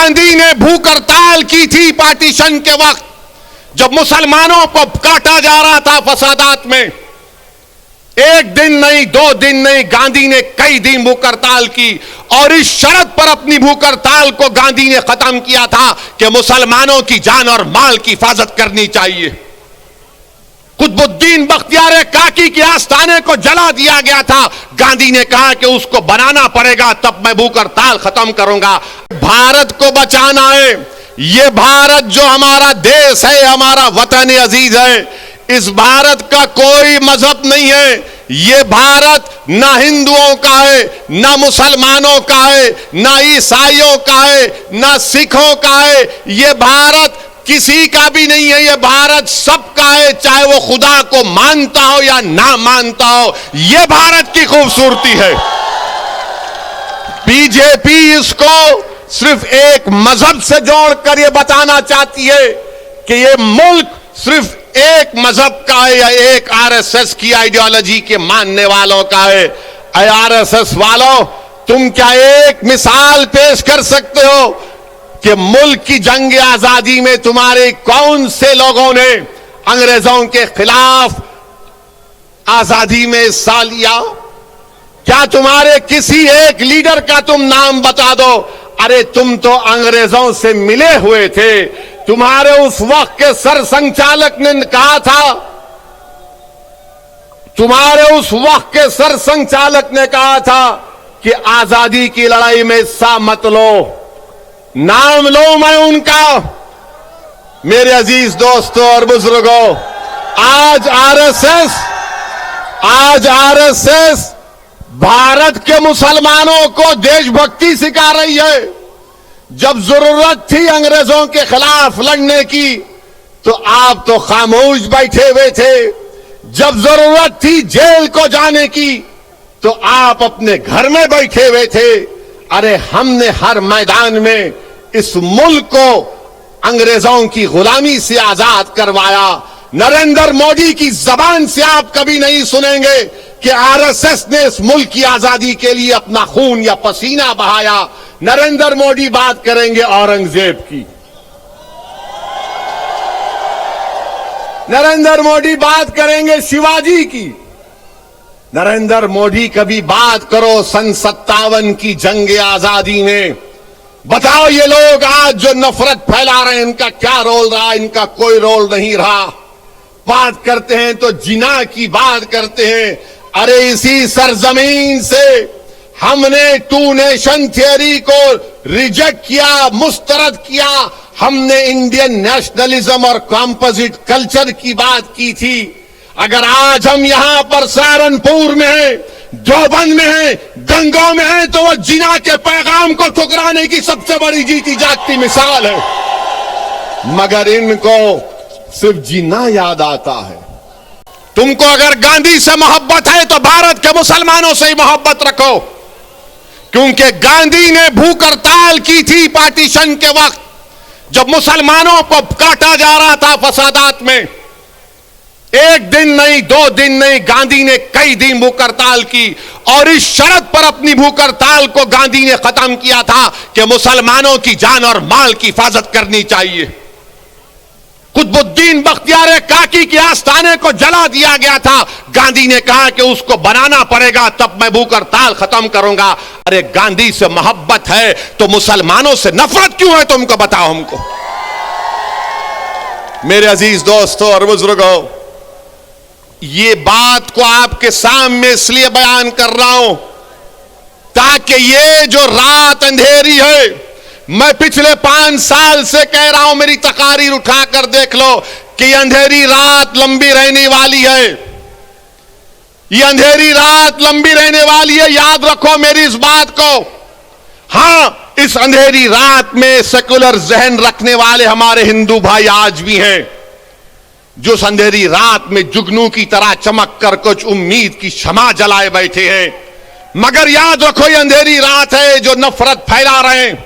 गांधी ने भूख हड़ताल की थी पार्टीशन के वक्त, जब मुसलमानों को काटा जा रहा था फसादात में। एक दिन नहीं, 2 दिन नहीं, गांधी ने कई दिन भूख हड़ताल की और इस शर्त पर अपनी भूख हड़ताल को गांधी ने खत्म किया था कि मुसलमानों की जान और माल की हिफाजत करनी चाहिए। कुतुबुद्दीन बख्तियार काकी के आस्थाने को जला दिया गया था। गांधी ने कहा कि उसको बनाना पड़ेगा, तब मैं भूख हड़ताल खत्म करूंगा। भारत को बचाना है। ये भारत जो हमारा देश है, हमारा वतन अजीज है, इस भारत का कोई मजहब नहीं है। ये भारत ना हिंदुओं का है, ना मुसलमानों का है, ना ईसाइयों का है, ना सिखों का है। ये भारत किसी का भी नहीं है। ये भारत सबका है, चाहे वो खुदा को मानता हो या ना मानता हो। ये भारत की खूबसूरती है। बीजेपी इसको सिर्फ एक मजहब से जोड़कर ये बताना चाहती है कि ये मुल्क सिर्फ एक मजहब का है या एक आरएसएस की आइडियोलॉजी के मानने वालों का है। आरएसएस वालों, तुम क्या एक मिसाल पेश कर सकते हो कि मुल्क की जंग आजादी में तुम्हारे कौन से लोगों ने अंग्रेजों के खिलाफ आजादी में हिस्सा लिया? क्या तुम्हारे किसी एक लीडर का तुम नाम बता दो। अरे तुम तो अंग्रेजों से मिले हुए थे। तुम्हारे उस वक्त के सर संचालक ने कहा था, तुम्हारे उस वक्त के सर संचालक ने कहा था कि आजादी की लड़ाई में हिस्सा मत लो। नाम लो मैं उनका। मेरे अजीज दोस्तों और बुजुर्गों, आज आरएसएस भारत के मुसलमानों को देशभक्ति सिखा रही है। जब जरूरत थी अंग्रेजों के खिलाफ लड़ने की तो आप तो खामोश बैठे हुए थे। जब जरूरत थी जेल को जाने की तो आप अपने घर में बैठे हुए थे। अरे हमने हर मैदान में इस मुल्क को अंग्रेजों की गुलामी से आजाद करवाया। नरेंद्र मोदी की जबान से आप कभी नहीं सुनेंगे कि आरएसएस ने इस मुल्क की आजादी के लिए अपना खून या पसीना बहाया। नरेंद्र मोदी बात करेंगे औरंगजेब की, नरेंद्र मोदी बात करेंगे शिवाजी की, नरेंद्र मोदी कभी बात करो सन 57 की जंग आजादी में। बताओ ये लोग आज जो नफरत फैला रहे हैं, इनका क्या रोल रहा? इनका कोई रोल नहीं रहा। बात करते हैं तो जिना की बात करते हैं। अरे इसी सरजमीन से हमने 2 नेशन थियरी को रिजेक्ट किया, मुस्तरद किया। हमने इंडियन नेशनलिज्म और कंपोजिट कल्चर की बात की थी। अगर आज हम यहां पर सहारनपुर में हैं, देवबंद में हैं, गंगों में हैं, तो वो जिना के पैगाम को ठुकराने की सबसे बड़ी जीती जागती मिसाल है। मगर इनको सिर्फ जिना याद आता है। तुमको अगर गांधी से मोहब्बत है तो भारत के मुसलमानों से ही मोहब्बत रखो, क्योंकि गांधी ने भूख हड़ताल की थी पार्टीशन के वक्त, जब मुसलमानों को काटा जा रहा था फसादात में। एक दिन नहीं, 2 दिन नहीं, गांधी ने कई दिन भूख हड़ताल की और इस शर्त पर अपनी भूख हड़ताल को गांधी ने खत्म किया था कि मुसलमानों की जान और माल की हिफाजत करनी चाहिए। कुतुबुद्दीन बख्तियार काकी के आस्थाने को जला दिया गया था। गांधी ने कहा कि उसको बनाना पड़ेगा, तब मैं भूख हड़ताल खत्म करूंगा। अरे गांधी से मोहब्बत है तो मुसलमानों से नफरत क्यों है? तुमको बताओ हमको। मेरे अजीज दोस्तों और बुजुर्गों, ये बात को आपके सामने इसलिए बयान कर रहा हूं ताकि ये जो रात अंधेरी है, मैं पिछले 5 साल से कह रहा हूं, मेरी तकारीर उठाकर देख लो कि अंधेरी रात लंबी रहने वाली है। ये अंधेरी रात लंबी रहने वाली है, याद रखो मेरी इस बात को। हां, इस अंधेरी रात में सेकुलर जहन रखने वाले हमारे हिंदू भाई आज भी हैं, जो इस अंधेरी रात में जुगनू की तरह चमक कर कुछ उम्मीद की शमा जलाए बैठे हैं। मगर याद रखो, ये अंधेरी रात है जो नफरत फैला रहे हैं।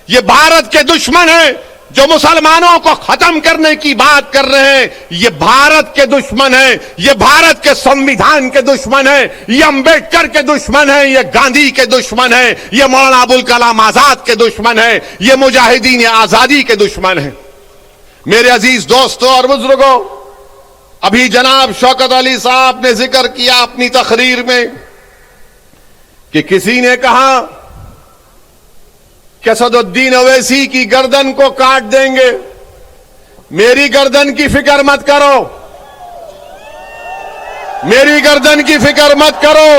ये भारत के दुश्मन हैं, जो मुसलमानों को खत्म करने की बात कर रहे हैं, ये भारत के दुश्मन है, ये भारत के संविधान के दुश्मन है, ये अंबेडकर के दुश्मन है, ये गांधी के दुश्मन है, ये मौलाना अबुल कलाम आजाद के दुश्मन है, ये मुजाहिदीन आजादी के दुश्मन है। मेरे अजीज दोस्तों और बुजुर्गों, अभी जनाब शौकत अली साहब ने जिक्र किया अपनी तकरीर में कि किसी ने कहा कि असदुद्दीन ओवैसी की गर्दन को काट देंगे। मेरी गर्दन की फिक्र मत करो, मेरी गर्दन की फिक्र मत करो।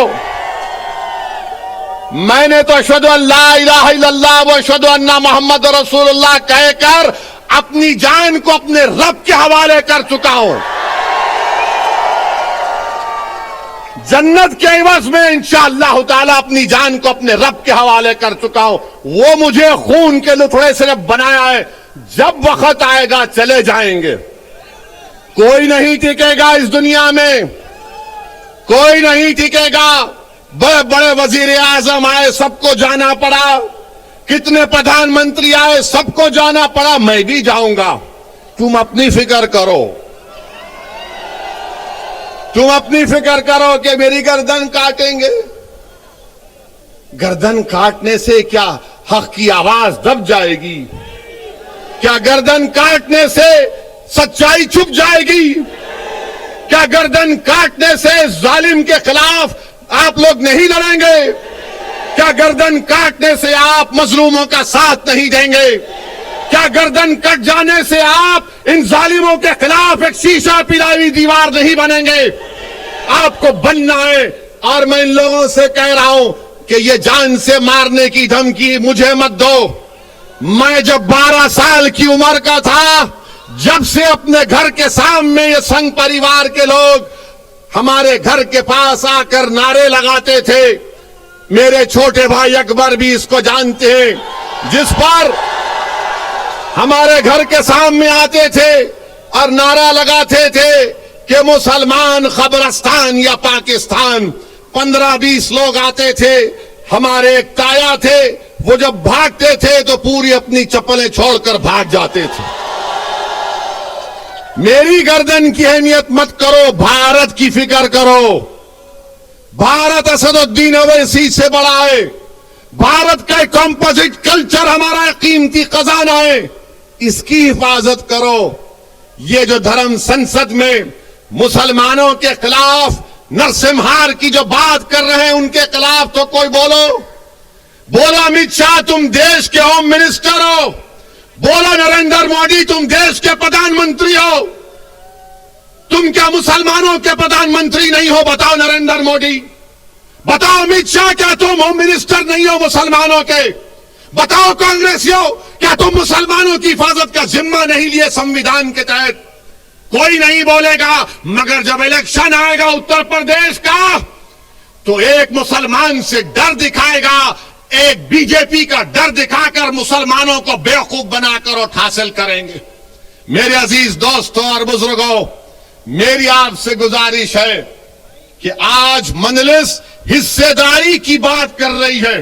मैंने तो अशहदु अल्ला इलाहा इल्लल्लाह व अशहदु अन्ना मुहम्मद रसूलुल्लाह कहकर अपनी जान को अपने रब के हवाले कर चुका हूं। जन्नत के एवज में इंशाअल्लाह ताला अपनी जान को अपने रब के हवाले कर चुका हूं। वो मुझे खून के लुथड़े से जब बनाया है, जब वक्त आएगा चले जाएंगे। कोई नहीं टिकेगा इस दुनिया में, कोई नहीं टिकेगा। बड़े बड़े वजीर आजम आए, सबको जाना पड़ा। कितने प्रधानमंत्री आए, सबको जाना पड़ा। मैं भी जाऊंगा। तुम अपनी फिक्र करो, तुम अपनी फिक्र करो कि मेरी गर्दन काटेंगे। गर्दन काटने से क्या हक की आवाज दब जाएगी? क्या गर्दन काटने से सच्चाई छुप जाएगी? क्या गर्दन काटने से जालिम के खिलाफ आप लोग नहीं लड़ेंगे? क्या गर्दन काटने से आप मजलूमों का साथ नहीं देंगे? क्या गर्दन कट जाने से आप इन जालिमों के खिलाफ एक शीशा पिलाई दीवार नहीं बनेंगे? आपको बनना है। और मैं इन लोगों से कह रहा हूं कि ये जान से मारने की धमकी मुझे मत दो। मैं जब 12 साल की उम्र का था, जब से अपने घर के सामने ये संघ परिवार के लोग हमारे घर के पास आकर नारे लगाते थे, मेरे छोटे भाई अकबर भी इसको जानते हैं, जिस पर हमारे घर के सामने आते थे और नारा लगाते थे कि मुसलमान खबरस्तान या पाकिस्तान। 15-20 लोग आते थे, हमारे एक ताया थे, वो जब भागते थे तो पूरी अपनी चप्पलें छोड़कर भाग जाते थे। मेरी गर्दन की अहमियत मत करो, भारत की फिक्र करो। भारत असदुद्दीन ओवैसी से बड़ा है। भारत का कंपोजिट कल्चर हमारा कीमती खजाना है, इसकी हिफाजत करो। ये जो धर्म संसद में मुसलमानों के खिलाफ नरसिम्हार की जो बात कर रहे हैं, उनके खिलाफ तो कोई बोलो। बोलो अमित शाह तुम देश के होम मिनिस्टर हो, बोलो नरेंद्र मोदी तुम देश के प्रधानमंत्री हो। तुम क्या मुसलमानों के प्रधानमंत्री नहीं हो? बताओ नरेंद्र मोदी, बताओ अमित शाह, क्या तुम होम मिनिस्टर नहीं हो मुसलमानों के? बताओ कांग्रेसियों, क्या तुम मुसलमानों की हिफाजत का जिम्मा नहीं लिए संविधान के तहत? कोई नहीं बोलेगा। मगर जब इलेक्शन आएगा उत्तर प्रदेश का, तो एक मुसलमान से डर दिखाएगा, एक बीजेपी का डर दिखाकर मुसलमानों को बेवकूफ बनाकर वोट हासिल करेंगे। मेरे अजीज दोस्तों और बुजुर्गों, मेरी आपसे गुजारिश है कि आज मजलिस हिस्सेदारी की बात कर रही है।